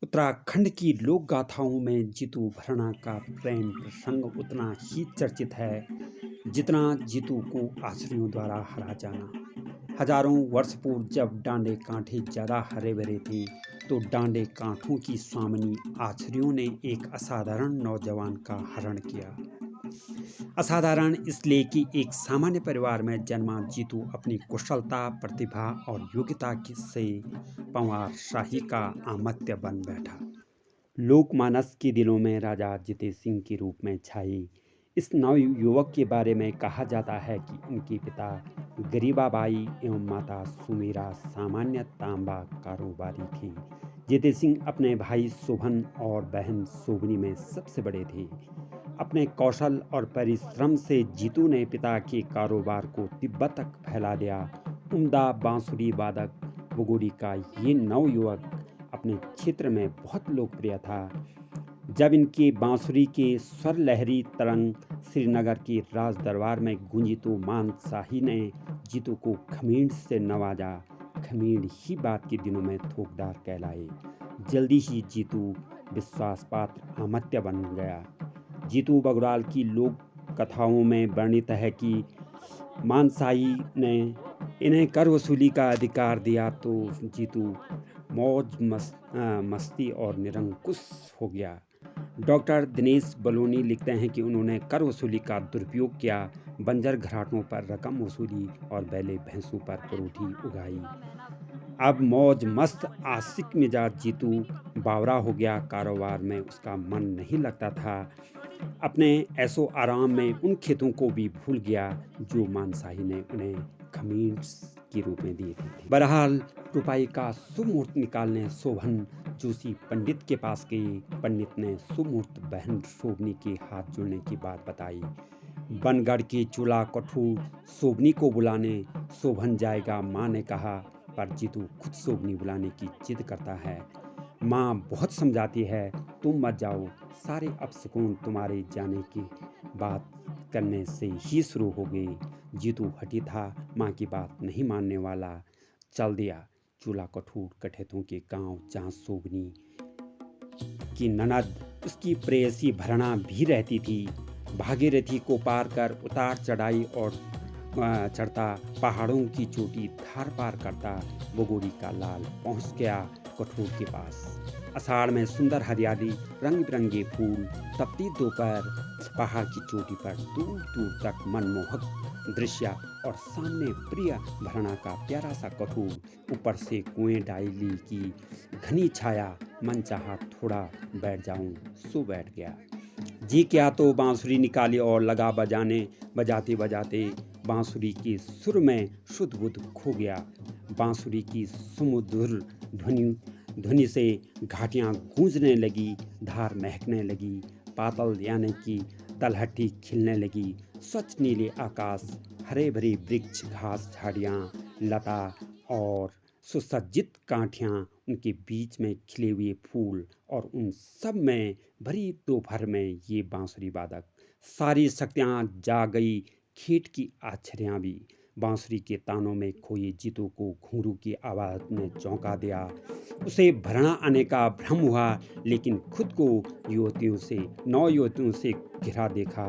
उत्तराखंड की लोक गाथाओं में जीतू भरना का प्रेम प्रसंग उतना ही चर्चित है जितना जीतू को आश्रयों द्वारा हरा जाना। हजारों वर्ष पूर्व जब डांडे कांठे ज्यादा हरे भरे थे तो डांडे कांठों की स्वामिनी आश्रयों ने एक असाधारण नौजवान का हरण किया। असाधारण इसलिए कि एक सामान्य परिवार में जन्मा जीतू अपनी कुशलता, प्रतिभा और योग्यता से पंवार शाही का आमत्य बन बैठा। लोकमानस के दिलों में राजा जितेश सिंह के रूप में छाई इस नवयुवक के बारे में कहा जाता है कि उनके पिता गरीबाबाई एवं माता सुमीरा सामान्य तांबा कारोबारी थे। जितेश सिंह अपने भाई शोभन और बहन शोभनी में सबसे बड़े थे। अपने कौशल और परिश्रम से जीतू ने पिता के कारोबार को तिब्बत तक फैला दिया। उम्दा बांसुरी वादक बुगोड़ी का ये नवयुवक अपने क्षेत्र में बहुत लोकप्रिय था। जब इनके बांसुरी के स्वर लहरी तरंग श्रीनगर के राज दरबार में गूंजी तो मान शाही ने जीतू को खमीर से नवाजा। खमीर ही बाद के दिनों में थोकदार कहलाए। जल्दी ही जीतू विश्वास पात्र आमत्य बन गया। जीतू बगराल की लोक कथाओं में वर्णित है कि मानसाही ने इन्हें कर वसूली का अधिकार दिया तो जीतू मौज मस्ती और निरंकुश हो गया। डॉक्टर दिनेश बलोनी लिखते हैं कि उन्होंने कर वसूली का दुरुपयोग किया, बंजर घराटों पर रकम वसूली और बैले भैंसों पर परोठी उगाई। अब मौज मस्त आशिक मिजाज जीतू बावरा हो गया। कारोबार में उसका मन नहीं लगता था। अपने ऐसो आराम में उन खेतों को भी भूल गया जो मानसाही ने उन्हें खमीर के रूप में दिए थे। बहरहाल रुपाई का सुमुहूर्त निकालने शोभन जोशी पंडित के पास गई। पंडित ने सुमुहूर्त बहन शोभनी के हाथ जोड़ने की बात बताई। बनगढ़ के चूल्हा कठूर शोभनी को बुलाने शोभन जाएगा, माँ ने कहा, पर जीतू खुद शोभनी बुलाने की जिद करता है। माँ बहुत समझाती है, तुम मत जाओ, सारे अपशकुन तुम्हारे जाने की बात करने से ही शुरू हो गई। जीतू हटी था, माँ की बात नहीं मानने वाला। चल दिया चूल्हा कठूर कठेतों के गांव, जहाँ शोभनी की ननद उसकी प्रेयसी भरना भी रहती थी। भागीरथी को पार कर उतार चढ़ाई और चढ़ता, पहाड़ों की चोटी धार पार करता, बगोड़ी का लाल पहुंच गया कठोर के पास। आषाढ़ में सुंदर हरियाली, रंग बिरंगे फूल, तपती दोपहर, पहाड़ की चोटी पर दूर दूर तक मनमोहक दृश्य और सामने प्रिय भरना का प्यारा सा कठोर, ऊपर से कुएं डाली की घनी छाया। मन चाहा थोड़ा बैठ जाऊं, सो बैठ गया। जी क्या तो बांसुरी निकाली और लगा बजाने। बजाते बजाते बांसुरी के सुर में शुद्ध बुद्ध खो गया। बांसुरी की सुमधुर ध्वनि से घाटियां गूंजने लगी, धार महकने लगी, पातल यानी कि तलहटी खिलने लगी। स्वच्छ नीले आकाश, हरे भरे वृक्ष, घास, झाड़ियां, लता और सुसज्जित कांठियां, उनके बीच में खिले हुए फूल और उन सब में भरी दोपहर में ये बांसुरी वादक। सारी शक्तियां जा गई, खेत की आश्चर्यां भी। बांसुरी के तानों में खोए जीतू को घुंघरू की आवाज़ ने चौंका दिया। उसे भरना आने का भ्रम हुआ, लेकिन खुद को नौ युवतियों से घिरा देखा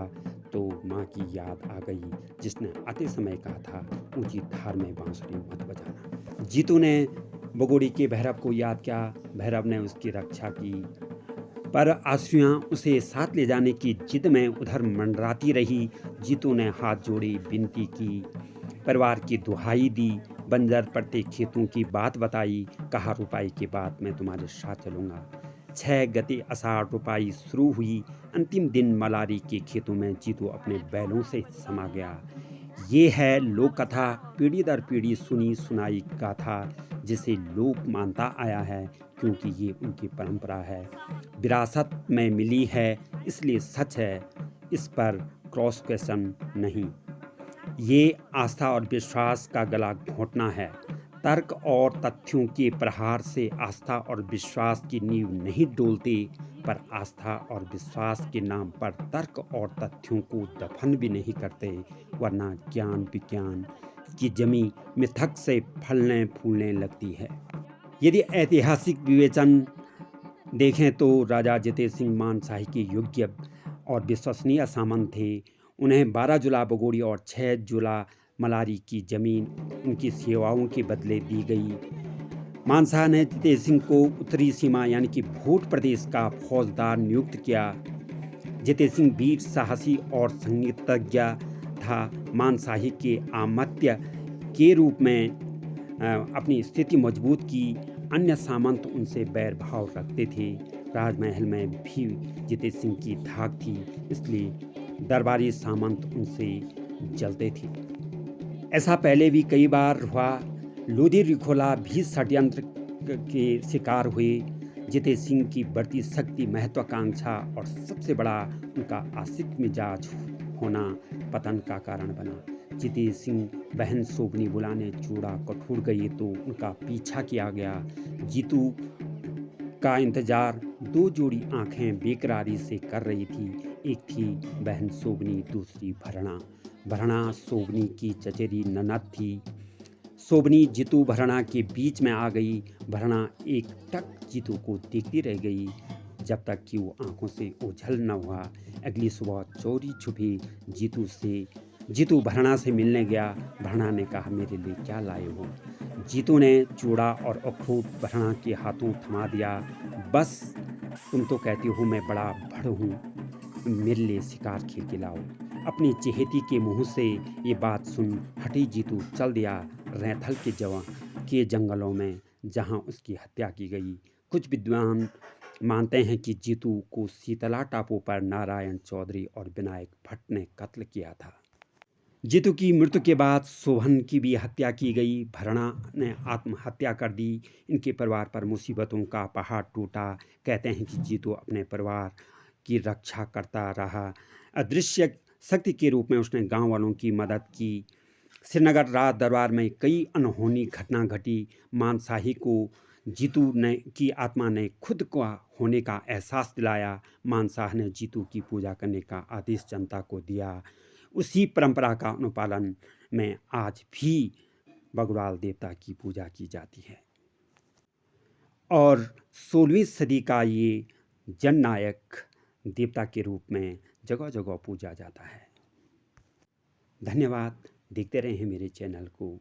तो माँ की याद आ गई, जिसने आते समय कहा था, ऊंची धार में बांसुरी मत बजाना। जीतू ने बगोड़ी के भैरव को याद किया। भैरव ने उसकी रक्षा की, पर आश्रियाँ उसे साथ ले जाने की जिद में उधर मंडराती रही। जीतू ने हाथ जोड़ी, विनती की, परिवार की दुहाई दी, बंजर पड़ते खेतों की बात बताई। कहा, रुपाई के बाद मैं तुम्हारे साथ चलूँगा। 6 गते आषाढ़ रुपाई शुरू हुई। अंतिम दिन मलारी के खेतों में जीतू अपने बैलों से समा गया। ये है लोक कथा, पीढ़ी दर पीढ़ी सुनी सुनाई गाथा, जिसे लोक मानता आया है क्योंकि ये उनकी परंपरा है, विरासत में मिली है, इसलिए सच है, इस पर क्रॉस क्वेश्चन नहीं। ये आस्था और विश्वास का गला घोंटना है। तर्क और तथ्यों के प्रहार से आस्था और विश्वास की नींव नहीं डोलते, पर आस्था और विश्वास के नाम पर तर्क और तथ्यों को दफन भी नहीं करते, वरना ज्ञान विज्ञान की जमी मिथक से फलने फूलने लगती है। यदि ऐतिहासिक विवेचन देखें तो राजा जितेंद्र सिंह मानशाही के योग्य और विश्वसनीय सामंत थे। उन्हें 12 जुला बगोड़ी और 6 जुला मलारी की जमीन उनकी सेवाओं के बदले दी गई। मानशाह ने जितेंद्र सिंह को उत्तरी सीमा यानी कि भोट प्रदेश का फौजदार नियुक्त किया। जितेंद्र सिंह वीर साहसी और संगीतज्ञ था। मानशाही के आमत्य के रूप में अपनी स्थिति मजबूत की। अन्य सामंत उनसे बैर भाव रखते थे। राजमहल में भी जितेंद्र सिंह की धाक थी, इसलिए दरबारी सामंत उनसे जलते थे। ऐसा पहले भी कई बार हुआ। लोधी रिखोला भी षड्यंत्र के शिकार हुए। जितेंद्र सिंह की बढ़ती शक्ति, महत्वाकांक्षा और सबसे बड़ा उनका आशिक मिजाज होना पतन का कारण बना। जितेंद्र सिंह बहन सोबनी बुलाने चूड़ा कठूर गई तो उनका पीछा किया गया। जीतू का इंतजार 2 जोड़ी आंखें बेकरारी से कर रही थी। एक थी बहन सोबनी, दूसरी भरणा। भरणा सोबनी की चचेरी ननद थी। सोबनी जीतू भरणा के बीच में आ गई। भरणा एक टक जीतू को देखती रह गई जब तक कि वो आंखों से ओझल न हुआ। अगली सुबह चोरी छुपी जीतू भरणा से मिलने गया। भरणा ने कहा, मेरे लिए क्या लाए हो? जीतू ने चूड़ा और अखरोट भरणा के हाथों थमा दिया। बस तुम तो कहती हो मैं बड़ा भड़ हूँ, मेरे लिए शिकार खेल के लाओ। अपनी चहेती के मुंह से ये बात सुन हटी जीतू चल दिया रैथल के जंगलों में, जहाँ उसकी हत्या की गई। कुछ विद्वान मानते हैं कि जीतू को शीतला टापू पर नारायण चौधरी और विनायक भट्ट ने कत्ल किया था। जीतू की मृत्यु के बाद शोभन की भी हत्या की गई। भरणा ने आत्महत्या कर दी। इनके परिवार पर मुसीबतों का पहाड़ टूटा। कहते हैं कि जीतू अपने परिवार की रक्षा करता रहा। अदृश्य शक्ति के रूप में उसने गांव वालों की मदद की। श्रीनगर राज दरबार में कई अनहोनी घटना घटी। मानशाही को जीतू की आत्मा ने खुद को होने का एहसास दिलाया। मानशाह ने जीतू की पूजा करने का आदेश जनता को दिया। उसी परंपरा का अनुपालन में आज भी बगुड़ाल देवता की पूजा की जाती है और 16वीं सदी का ये जननायक देवता के रूप में जगह जगह पूजा जाता है। धन्यवाद। देखते रहें मेरे चैनल को।